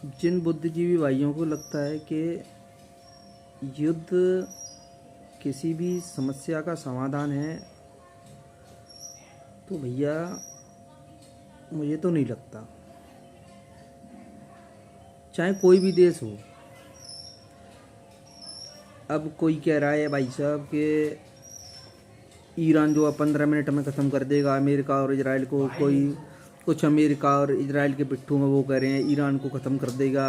जिन बुद्धिजीवी भाइयों को लगता है कि युद्ध किसी भी समस्या का समाधान है, तो भैया मुझे तो नहीं लगता। चाहे कोई भी देश हो। अब कोई कह रहा है भाई साहब कि ईरान जो है 15 मिनट में ख़त्म कर देगा अमेरिका और इजराइल को। कोई कुछ अमेरिका और इजराइल के पिट्ठू में वो कह रहे हैं ईरान को ख़त्म कर देगा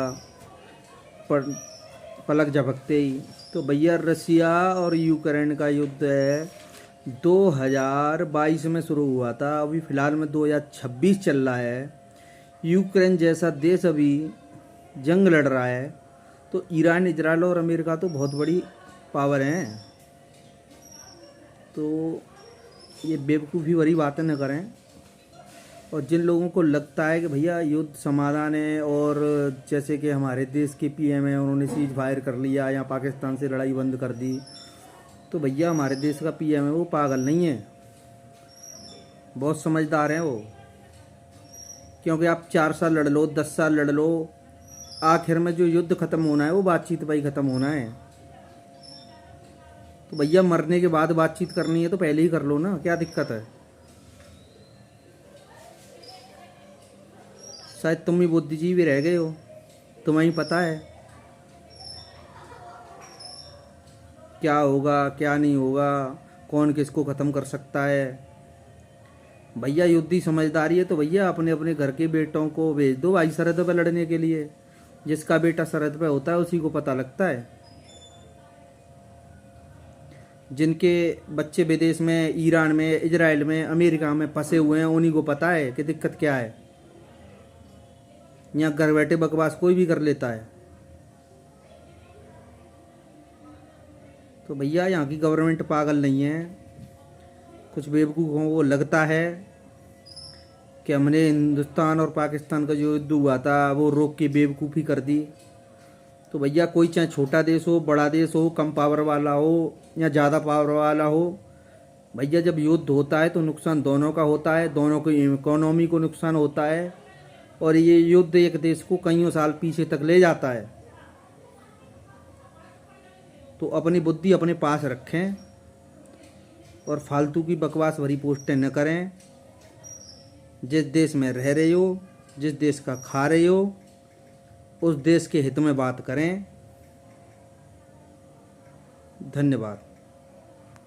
पर पलक झपकते ही। तो भैया रसिया और यूक्रेन का युद्ध है 2022 में शुरू हुआ था, अभी फ़िलहाल में 2026 चल रहा है। यूक्रेन जैसा देश अभी जंग लड़ रहा है, तो ईरान, इजराइल और अमेरिका तो बहुत बड़ी पावर हैं। तो ये बेवकूफ़ी भरी बातें न करें। और जिन लोगों को लगता है कि भैया युद्ध समाधान है, और जैसे कि हमारे देश के पीएम हैं उन्होंने सीज फायर कर लिया या पाकिस्तान से लड़ाई बंद कर दी, तो भैया हमारे देश का पीएम है वो पागल नहीं है, बहुत समझदार हैं वो। क्योंकि आप 4 साल लड़ लो, 10 साल लड़ लो, आखिर में जो युद्ध ख़त्म होना है वो बातचीत पर ही ख़त्म होना है। तो भैया मरने के बाद बातचीत करनी है तो पहले ही कर लो ना, क्या दिक्कत है। शायद तुम ही बुद्धिजीवी रह गए हो, तुम्हें ही पता है क्या होगा क्या नहीं होगा, कौन किसको ख़त्म कर सकता है। भैया युद्ध समझदारी है तो भैया अपने अपने घर के बेटों को भेज दो भाई सरहद पर लड़ने के लिए। जिसका बेटा सरहद पे होता है उसी को पता लगता है। जिनके बच्चे विदेश में, ईरान में, इजराइल में, अमेरिका में फंसे हुए हैं, उन्हीं को पता है कि दिक्कत क्या है। यहाँ घर बैठे बकवास कोई भी कर लेता है। तो भैया यहाँ की गवर्नमेंट पागल नहीं है। कुछ बेवकूफ़ों को लगता है कि हमने हिंदुस्तान और पाकिस्तान का जो युद्ध हुआ था वो रोक के बेवकूफ़ी कर दी। तो भैया कोई चाहे छोटा देश हो, बड़ा देश हो, कम पावर वाला हो या ज़्यादा पावर वाला हो, भैया जब युद्ध होता है तो नुकसान दोनों का होता है, दोनों की इकोनॉमी को नुकसान होता है, और ये युद्ध एक देश को कईयों साल पीछे तक ले जाता है। तो अपनी बुद्धि अपने पास रखें और फालतू की बकवास भरी पोस्टें न करें। जिस देश में रह रहे हो, जिस देश का खा रहे हो, उस देश के हित में बात करें। धन्यवाद।